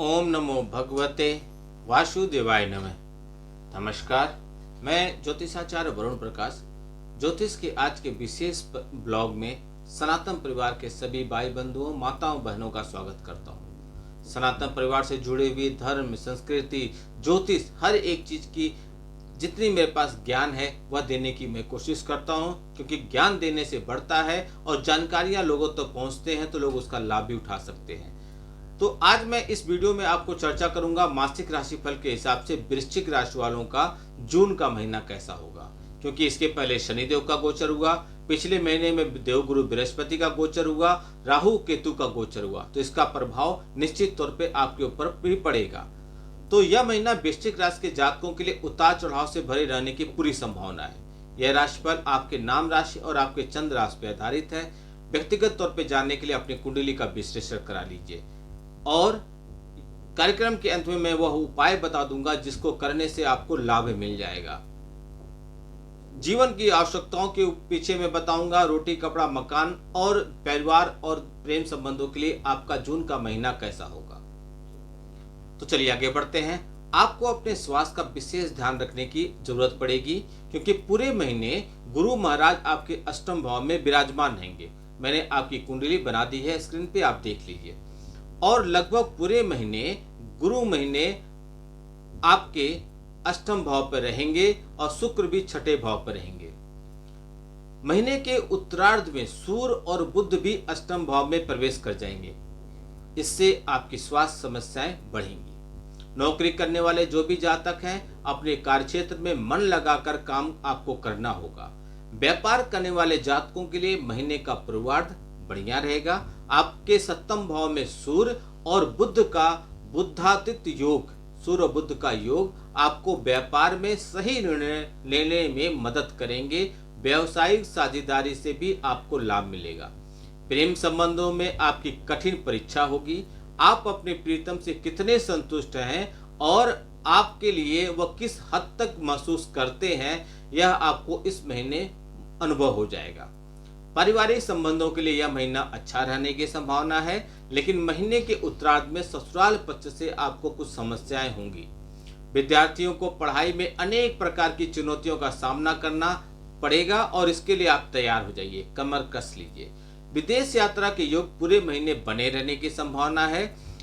ओम नमो भगवते वासुदेवाय नमः। नमस्कार, मैं ज्योतिषाचार्य वरुण प्रकाश ज्योतिष के आज के विशेष ब्लॉग में सनातन परिवार के सभी भाई बंधुओं, माताओं, बहनों का स्वागत करता हूँ। सनातन परिवार से जुड़े हुए धर्म, संस्कृति, ज्योतिष, हर एक चीज की जितनी मेरे पास ज्ञान है वह देने की मैं कोशिश करता हूँ, क्योंकि ज्ञान देने से बढ़ता है और जानकारियां लोगों तक तो पहुँचते हैं तो लोग उसका लाभ भी उठा सकते हैं। तो आज मैं इस वीडियो में आपको चर्चा करूंगा मासिक राशिफल के हिसाब से वृश्चिक राशि वालों का जून का महीना कैसा होगा, क्योंकि इसके पहले शनिदेव का गोचर हुआ, पिछले महीने में देवगुरु बृहस्पति का गोचर हुआ, राहु केतु का गोचर हुआ, तो इसका प्रभाव निश्चित तौर पे आपके ऊपर भी पड़ेगा। तो यह महीना वृश्चिक राशि के जातकों के लिए उतार चढ़ाव से भरे रहने की पूरी संभावना है। यह राशिफल आपके नाम राशि और आपके चंद्र राशि पर आधारित है। व्यक्तिगत तौर पर जानने के लिए अपनी कुंडली का विश्लेषण करा लीजिए और कार्यक्रम के अंत में मैं वह उपाय बता दूंगा जिसको करने से आपको लाभ मिल जाएगा। जीवन की आवश्यकताओं के पीछे मैं बताऊंगा रोटी, कपड़ा, मकान और परिवार और प्रेम संबंधों के लिए आपका जून का महीना कैसा होगा। तो चलिए आगे बढ़ते हैं। आपको अपने स्वास्थ्य का विशेष ध्यान रखने की जरूरत पड़ेगी, क्योंकि पूरे महीने गुरु महाराज आपके अष्टम भाव में विराजमान रहेंगे। मैंने आपकी कुंडली बना दी है, स्क्रीन पे आप देख लीजिए। और लगभग पूरे महीने गुरु महीने आपके अष्टम भाव पर रहेंगे और शुक्र भी छठे भाव पर रहेंगे। महीने के उत्तरार्ध में सूर्य और बुध भी अष्टम भाव में प्रवेश कर जाएंगे। इससे आपकी स्वास्थ्य समस्याएं बढ़ेंगी। नौकरी करने वाले जो भी जातक हैं, अपने कार्यक्षेत्र में मन लगाकर काम आपको करना होगा। व्यापार करने वाले जातकों के लिए महीने का पूर्वार्ध बढ़िया रहेगा। आपके सप्तम भाव में सूर्य और बुध का बुद्धादित्य योग, सूर्य बुध का योग आपको व्यापार में सही निर्णय लेने में मदद करेंगे। व्यवसायिक साझेदारी से भी आपको लाभ मिलेगा। प्रेम संबंधों में आपकी कठिन परीक्षा होगी। आप अपने प्रीतम से कितने संतुष्ट हैं और आपके लिए वह किस हद तक महसूस करते हैं, यह आपको इस महीने अनुभव हो जाएगा। पारिवारिक संबंधों के लिए यह महीना अच्छा रहने की संभावना है, लेकिन महीने के उत्तरार्ध में ससुराल पक्ष से आपको कुछ समस्याएं होंगी। विद्यार्थियों को पढ़ाई में अनेक प्रकार की चुनौतियों का सामना करना पड़ेगा और इसके लिए आप तैयार हो जाइए, कमर कस लीजिए। विदेश यात्रा के योग पूरे महीने बने रहने की संभावना है।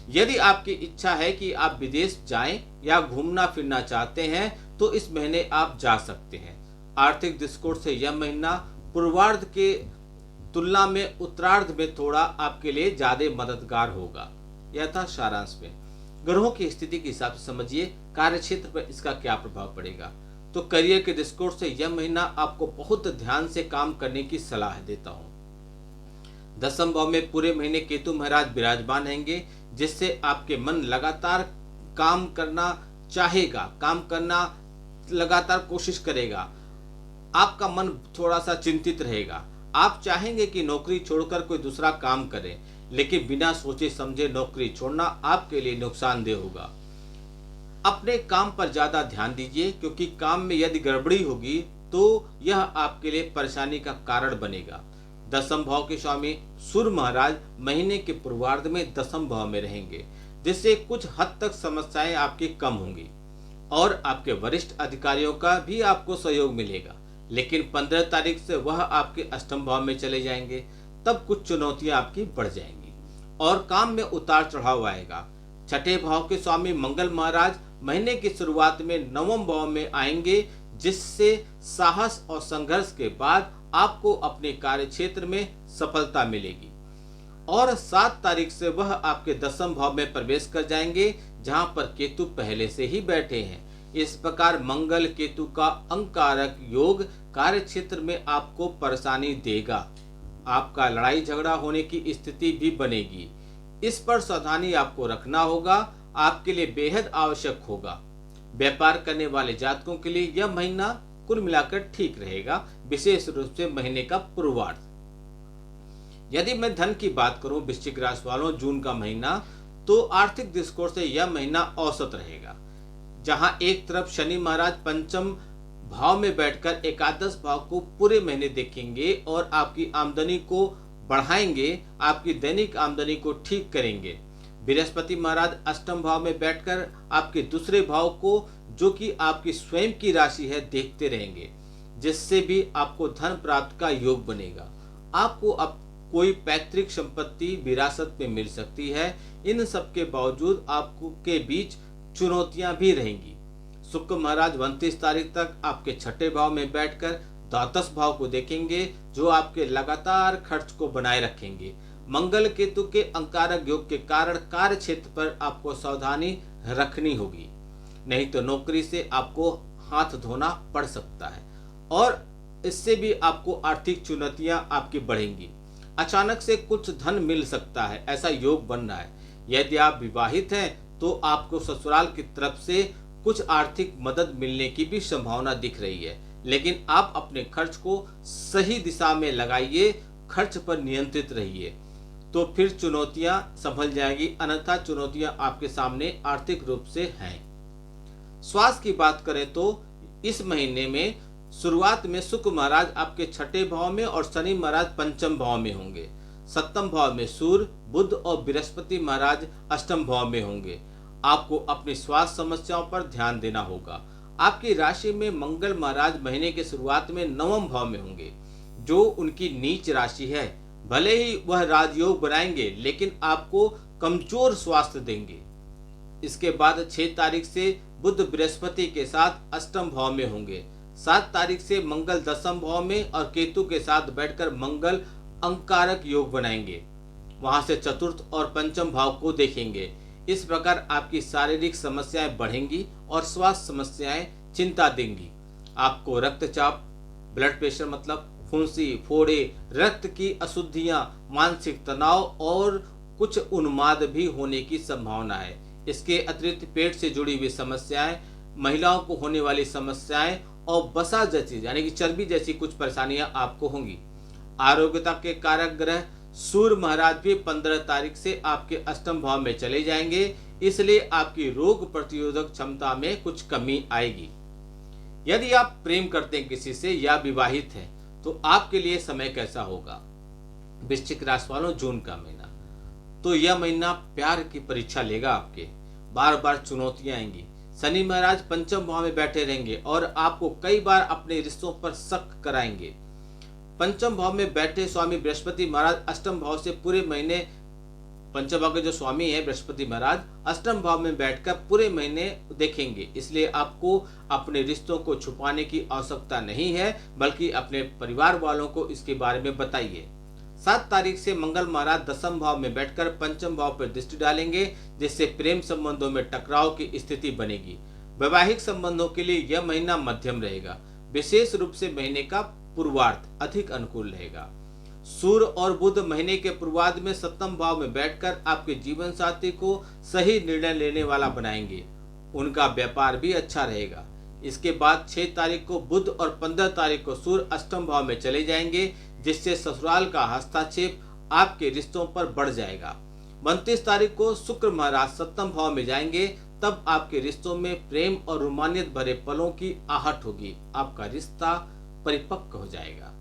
यदि आपकी इच्छा है कि आप विदेश जाएं या घूमना फिरना चाहते हैं तो इस महीने आप जा सकते हैं। आर्थिक दृष्टिकोण से यह महीना पूर्वार्ध के तुलना में उत्तरार्ध में थोड़ा आपके लिए ज्यादा मददगार होगा। यह था सारांश में। ग्रहों की स्थिति के हिसाब से समझिए कार्य क्षेत्र पर इसका क्या प्रभाव पड़ेगा। तो करियर के दृष्टिकोण से यह महीना आपको बहुत ध्यान से काम करने की सलाह देता हूं। दसम भाव में पूरे महीने केतु महाराज विराजमान रहेंगे, जिससे आपके मन लगातार काम करना चाहेगा, काम करना लगातार कोशिश करेगा। आपका मन थोड़ा सा चिंतित रहेगा। आप चाहेंगे कि नौकरी छोड़कर कोई दूसरा काम करें, लेकिन बिना सोचे समझे नौकरी छोड़ना आपके लिए नुकसानदेह होगा। अपने काम पर ज्यादा ध्यान दीजिए, क्योंकि काम में यदि गड़बड़ी होगी तो यह आपके लिए परेशानी का कारण बनेगा। दसम भाव के स्वामी सूर्य महाराज महीने के पूर्वार्ध में दसम भाव में रहेंगे, जिससे कुछ हद तक समस्याएं आपकी कम होंगी और आपके वरिष्ठ अधिकारियों का भी आपको सहयोग मिलेगा। लेकिन 15 तारीख से वह आपके अष्टम भाव में चले जाएंगे, तब कुछ चुनौतियां आपकी बढ़ जाएंगी और काम में उतार चढ़ाव आएगा। छठे भाव के स्वामी मंगल महाराज महीने की शुरुआत में नवम भाव में आएंगे, जिससे साहस और संघर्ष के बाद आपको अपने कार्य क्षेत्र में सफलता मिलेगी। और 7 तारीख से वह आपके दसम भाव में प्रवेश कर जाएंगे, जहां पर केतु पहले से ही बैठे हैं। इस प्रकार मंगल केतु का अंगारक योग कार्य क्षेत्र में आपको परेशानी देगा। आपका लड़ाई झगड़ा होने की स्थिति भी बनेगी। इस पर सावधानी आपको रखना होगा, आपके लिए बेहद आवश्यक होगा। व्यापार करने वाले जातकों के लिए यह महीना कुल मिलाकर ठीक रहेगा, विशेष रूप से महीने का पूर्वार्ध। यदि मैं धन की बात करूं वृश्चिक राशि वालों, जून का महीना, तो आर्थिक दृष्टिकोण से यह महीना औसत रहेगा। जहां एक तरफ शनि महाराज पंचम भाव में बैठकर एकादश भाव को पूरे महीने देखेंगे और आपकी आमदनी को बढ़ाएंगे, आपकी दैनिक आमदनी को ठीक करेंगे। बृहस्पति महाराज अष्टम भाव में बैठकर आपके दूसरे भाव को, जो कि आपकी स्वयं की राशि है, देखते रहेंगे, जिससे भी आपको धन प्राप्त का योग बनेगा। आपको अब कोई पैतृक संपत्ति विरासत में मिल सकती है। इन सब के बावजूद आपको के बीच चुनौतियां भी रहेंगी। शुक्र महाराज 29 तारीख तक आपके छठे भाव में बैठकर द्वादश भाव को देखेंगे, जो आपके लगातार खर्च को बनाए रखेंगे। मंगल केतु के अंगारक योग के कारण कार्य क्षेत्र पर आपको सावधानी रखनी होगी, नहीं तो नौकरी से आपको हाथ धोना पड़ सकता है और इससे भी आपको आर्थिक चुनौतियां आपकी बढ़ेंगी। अचानक से कुछ धन मिल सकता है, ऐसा योग बन रहा है। यदि आप विवाहित हैं तो आपको ससुराल की तरफ से कुछ आर्थिक मदद मिलने की भी संभावना दिख रही है, लेकिन आप अपने खर्च को सही दिशा में लगाइए, खर्च पर नियंत्रित रहिए, तो फिर चुनौतियां संभल जाएंगी, अन्यथा चुनौतियां आपके सामने आर्थिक रूप से हैं। स्वास्थ्य की बात करें तो इस महीने में शुरुआत में शुक्र महाराज आपके छठे भाव में और शनि महाराज पंचम भाव में होंगे। सप्तम भाव में सूर्य, बुध और बृहस्पति महाराज अष्टम भाव में होंगे। आपको अपनी स्वास्थ्य समस्याओं पर ध्यान देना होगा। आपकी राशि में मंगल महाराज महीने के शुरुआत में नवम भाव में होंगे, जो उनकी नीच राशि है। भले ही वह राजयोग बनाएंगे, लेकिन आपको कमजोर स्वास्थ्य देंगे। इसके बाद 6 तारीख से बुध बृहस्पति के साथ अष्टम भाव में होंगे। 7 तारीख से मंगल दसम भाव में और केतु के साथ बैठकर मंगल अंगारक योग बनाएंगे। वहां से चतुर्थ और पंचम भाव को देखेंगे। इस प्रकार आपकी शारीरिक समस्याएं बढ़ेंगी और स्वास्थ्य समस्याएं चिंता देंगी। आपको रक्तचाप, ब्लड प्रेशर मतलब फुंसी, फोड़े, रक्त की अशुद्धियां, मानसिक तनाव और कुछ उन्माद भी होने की संभावना है। इसके अतिरिक्त पेट से जुड़ी हुई समस्याएं, महिलाओं को होने वाली समस्याएं और वसा जैसी यानी कि चर्बी जैसी कुछ परेशानियां आपको होंगी। आरोग्यता के कारक ग्रह सूर्य महाराज भी 15 तारीख से आपके अष्टम भाव में चले जाएंगे, इसलिए आपकी रोग प्रतिरोधक क्षमता में कुछ कमी आएगी। यदि आप प्रेम करते हैं किसी से या विवाहित हैं तो आपके लिए समय कैसा होगा? वृश्चिक राशि वालों, जून का महीना, तो यह महीना प्यार की परीक्षा लेगा। आपके बार बार चुनौतियां आएंगी। शनि महाराज पंचम भाव में बैठे रहेंगे और आपको कई बार अपने रिश्तों पर शक कराएंगे। पंचम भाव में बैठे स्वामी बृहस्पति महाराज अष्टम भाव से पूरे महीने, पंचम भाव के जो स्वामी है बृहस्पति महाराज अष्टम भाव में बैठकर पूरे महीने देखेंगे। इसलिए आपको अपने रिश्तों को छुपाने की आवश्यकता नहीं है, बल्कि अपने परिवार वालों को इसके बारे में बताइए। 7 तारीख से मंगल महाराज दसम भाव में बैठकर पंचम भाव पर दृष्टि डालेंगे, जिससे प्रेम संबंधों में टकराव की स्थिति बनेगी। वैवाहिक संबंधों के लिए यह महीना मध्यम रहेगा। विशेष रूप से महीने का पूर्वार्ध अधिक अनुकूल रहेगा। सूर्य और बुध महीने के पूर्वार्ध में सप्तम भाव में बैठकर आपके जीवन साथी को सही निर्णय लेने वाला बनाएंगे। उनका व्यापार भी अच्छा रहेगा। इसके बाद 6 तारीख को बुध और 15 तारीख को सूर्य अष्टम भाव में चले जाएंगे, जिससे ससुराल का हस्तक्षेप आपके रिश्तों पर बढ़ जाएगा। 29 तारीख को शुक्र महाराज सप्तम भाव में जाएंगे, तब आपके रिश्तों में प्रेम और रोमांचित भरे पलों की आहट होगी। आपका रिश्ता परिपक्व हो जाएगा।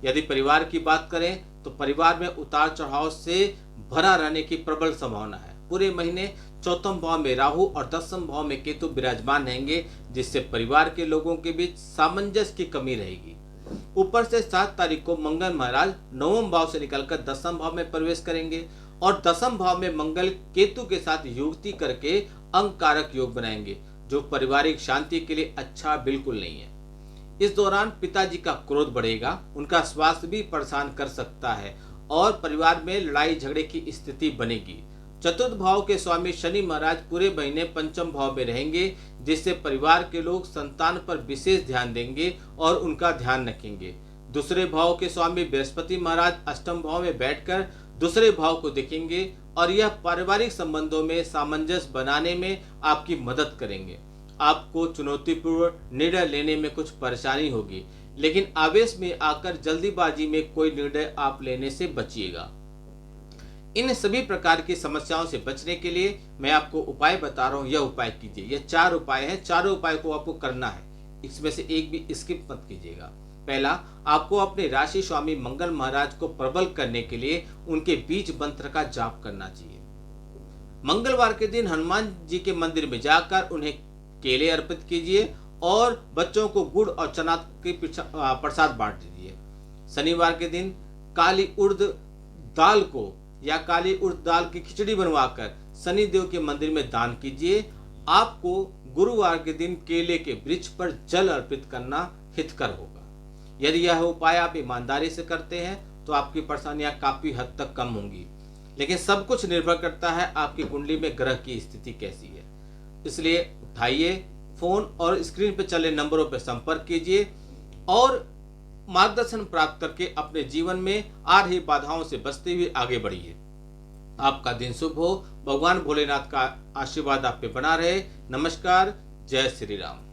यदि परिवार की बात करें तो परिवार में उतार चढ़ाव से भरा रहने की प्रबल संभावना है। पूरे महीने चौथम भाव में राहु और दसम भाव में केतु विराजमान रहेंगे, जिससे परिवार के लोगों के बीच सामंजस्य की कमी रहेगी। ऊपर से 7 तारीख को मंगल महाराज नवम भाव से निकलकर दसम भाव में प्रवेश करेंगे और दसम भाव में मंगल केतु के साथ युक्ति करके अंगारक योग बनाएंगे, जो पारिवारिक शांति के लिए अच्छा बिल्कुल नहीं है। इस दौरान पिताजी का क्रोध बढ़ेगा, उनका स्वास्थ्य भी परेशान कर सकता है और परिवार में लड़ाई झगड़े की स्थिति बनेगी। चतुर्थ भाव के स्वामी शनि महाराज पूरे महीने पंचम भाव में रहेंगे, जिससे परिवार के लोग संतान पर विशेष ध्यान देंगे और उनका ध्यान रखेंगे। दूसरे भाव के स्वामी बृहस्पति महाराज अष्टम भाव में बैठकर दूसरे भाव को देखेंगे और यह पारिवारिक संबंधों में सामंजस्य बनाने में आपकी मदद करेंगे। आपको चुनौतीपूर्ण निर्णय लेने में कुछ परेशानी होगी, लेकिन आवेश में आकर जल्दीबाजी में कोई निर्णय आप लेने से बचिएगा। इन सभी प्रकार की समस्याओं से बचने के लिए मैं आपको उपाय बता रहा हूँ, यह उपाय कीजिए। यह 4 उपाय हैं, चारों उपाय को आपको करना है, इसमें से एक भी स्किप मत कीजिएगा। पहला, आपको अपने राशि स्वामी मंगल महाराज को प्रबल करने के लिए उनके बीज मंत्र का जाप करना चाहिए। मंगलवार के दिन हनुमान जी के मंदिर में जाकर उन्हें केले अर्पित कीजिए और बच्चों को गुड़ और चना के प्रसाद बांट दीजिए। शनिवार के दिन काली उड़द दाल को या काली उड़द दाल की खिचड़ी बनवाकर शनि देव के मंदिर में दान कीजिए। आपको गुरुवार के दिन केले के वृक्ष पर जल अर्पित करना हितकर होगा। यदि यह उपाय आप ईमानदारी से करते हैं तो आपकी परेशानियां काफी हद तक कम होंगी, लेकिन सब कुछ निर्भर करता है आपकी कुंडली में ग्रह की स्थिति कैसी है। इसलिए उठाइए फोन और स्क्रीन पर चले नंबरों पर संपर्क कीजिए और मार्गदर्शन प्राप्त करके अपने जीवन में आ रही बाधाओं से बचते हुए आगे बढ़िए। आपका दिन शुभ हो। भगवान भोलेनाथ का आशीर्वाद आप पे बना रहे। नमस्कार। जय श्री राम।